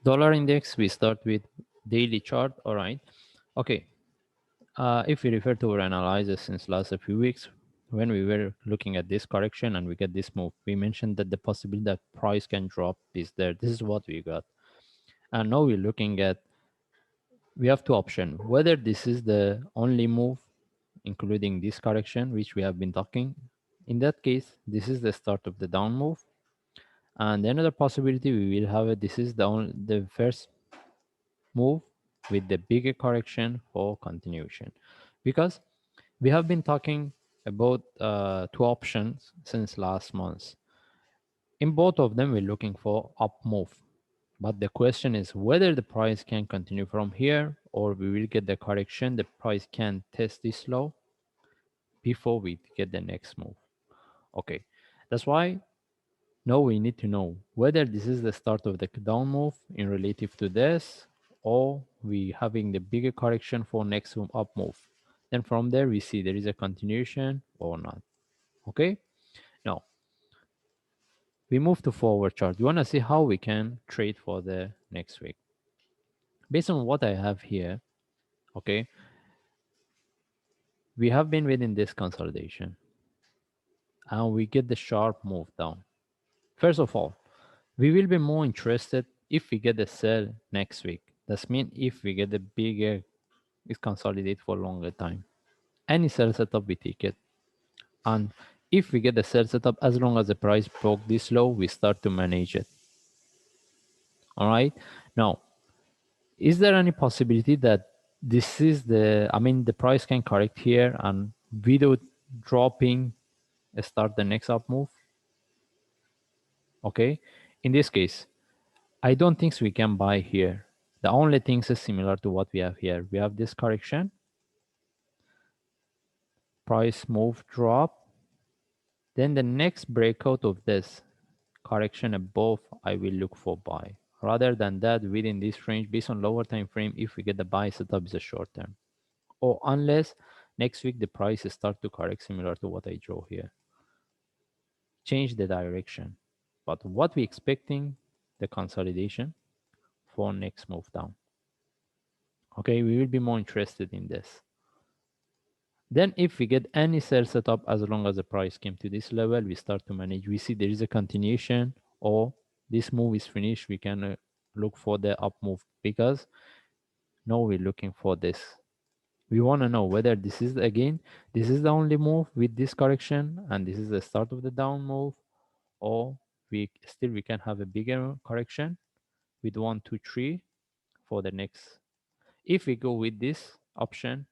Dollar index, we start with daily chart. All right. Okay. If we refer to our analysis since last a few weeks, when we were looking at this correction and we get this move, we mentioned that the possibility that price can drop is there. This is what we got. And now we're looking at, we have two options, whether this is the only move, including this correction, which we have been talking. In that case, this is the start of the down move. And another possibility we will have it, this is the first move with the bigger correction for continuation, because we have been talking about two options since last month. In both of them, we're looking for up move, but the question is whether the price can continue from here or we will get the correction. The price can test this low before we get the next move. Okay, that's why now we need to know whether this is the start of the down move in relative to this, or we having the bigger correction for next up move. Then from there we see there is a continuation or not. Okay, now we move to forward chart. You want to see how we can trade for the next week based on what I have here. Okay, we have been within this consolidation and we get the sharp move down. First of all, we will be more interested if we get a sell next week. That means if we get a bigger, it consolidate for a longer time. Any sell setup, we take it. And if we get the sell setup, as long as the price broke this low, we start to manage it. All right. Now, is there any possibility that this is the price can correct here and without dropping, start the next up move? Okay. In this case, I don't think we can buy here. The only things is similar to what we have here. We have this correction, price move drop, then the next breakout of this correction above, I will look for buy. Rather than that, within this range, based on lower time frame, if we get the buy setup is a short term. Or unless next week the price start to correct similar to what I draw here. Change the direction. But what we expecting, the consolidation for next move down. Okay, we will be more interested in this. Then if we get any sell setup, as long as the price came to this level, we start to manage. We see there is a continuation or this move is finished. We can look for the up move, because now we're looking for this. We want to know whether this is the only move with this correction and this is the start of the down move, or we can have a bigger correction with 1, 2, 3 for the next. If we go with this option,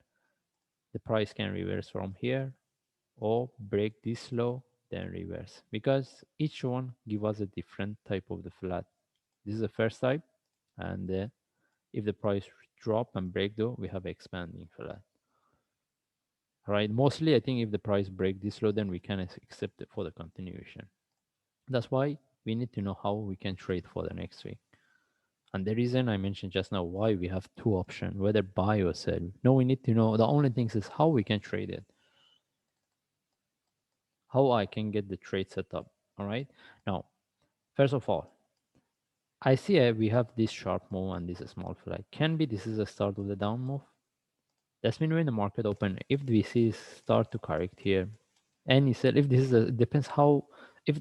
the price can reverse from here or break this low, then reverse, because each one give us a different type of the flat. This is the first type, and if the price drop and break though, we have expanding flat. Right, mostly I think if the price break this low, then we can accept it for the continuation. That's why we need to know how we can trade for the next week. And the reason I mentioned just now why we have two options, whether buy or sell. No, we need to know, the only thing is how we can trade it, how I can get the trade set up. All right. Now, first of all, I see we have this sharp move and this small flag. Can be this is the start of the down move. That's mean when the market open, if we see start to correct here, any sell, if this is depends how, if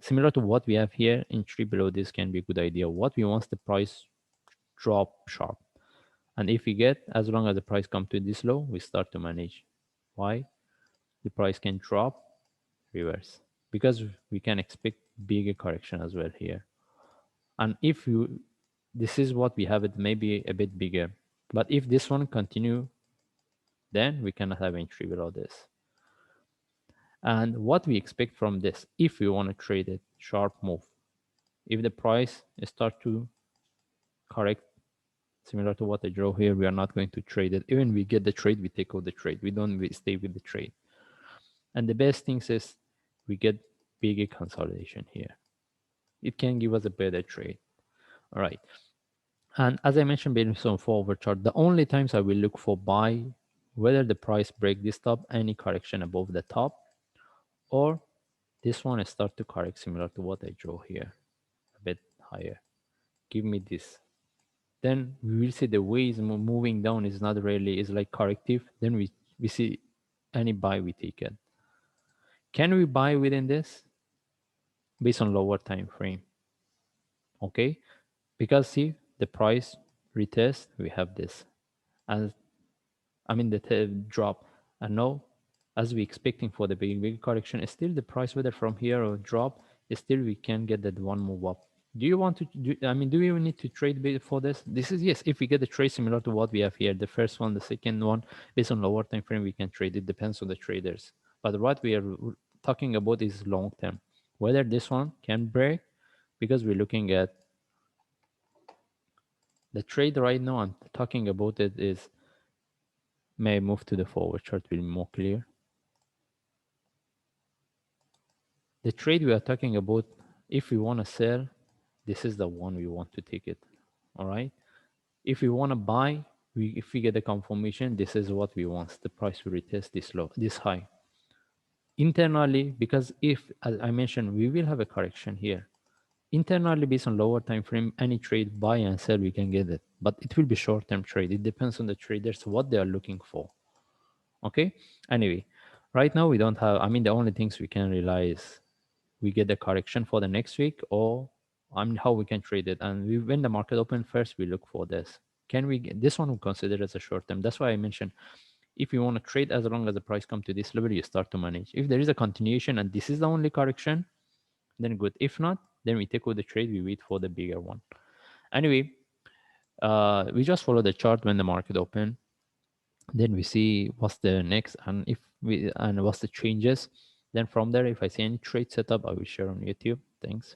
similar to what we have here in three below, this can be a good idea. What we want the price drop sharp. And if we get, as long as the price come to this low, we start to manage. Why? The price can drop, reverse, because we can expect bigger correction as well here. And if you, this is what we have, it maybe a bit bigger, but if this one continue, then we cannot have entry below this. And what we expect from this, if we want to trade it, sharp move, if the price start to correct similar to what I draw here, we are not going to trade it. Even we get the trade, we take out the trade. We don't stay with the trade. And the best thing is we get bigger consolidation here. It can give us a better trade. All right. And as I mentioned based on forward chart, the only times I will look for buy, whether the price break this top, any correction above the top, or this one start to correct similar to what I draw here, a bit higher. Give me this then we will see the way is moving down is not really is like corrective. Then we see any buy, we take it. Can we buy within this based on lower time frame? Okay, because see the price retest, we have this, and I mean the drop, and now as we expecting for the big correction, still the price whether from here or drop, still we can get that one move up. Do you want to do, I mean, do you need to trade for this? This is yes, if we get a trade similar to what we have here, the first one, the second one, based on lower time frame, we can trade. It depends on the traders. But what we are talking about is long term. Whether this one can break, because we're looking at the trade right now. I'm talking about it is may I move to the forward chart will be more clear. The trade we are talking about, if we want to sell, this is the one we want to take it. All right. If we want to buy, if we get a confirmation, this is what we want. The price will retest this low, this high. Internally, because if, as I mentioned, we will have a correction here. Internally, based on lower time frame, any trade buy and sell, we can get it. But it will be short-term trade. It depends on the traders, what they are looking for. Okay. Anyway, right now we don't have, I mean, the only things we can rely is we get the correction for the next week, or I mean how we can trade it. And we, when the market open first, we look for this. Can we get this one? We consider as a short term. That's why I mentioned if you want to trade, as long as the price come to this level, you start to manage. If there is a continuation and this is the only correction, then good. If not, then we take out the trade. We wait for the bigger one. Anyway, we just follow the chart when the market open. Then we see what's the next, and if we and what's the changes. Then from there, if I see any trade setup, I will share on YouTube. Thanks.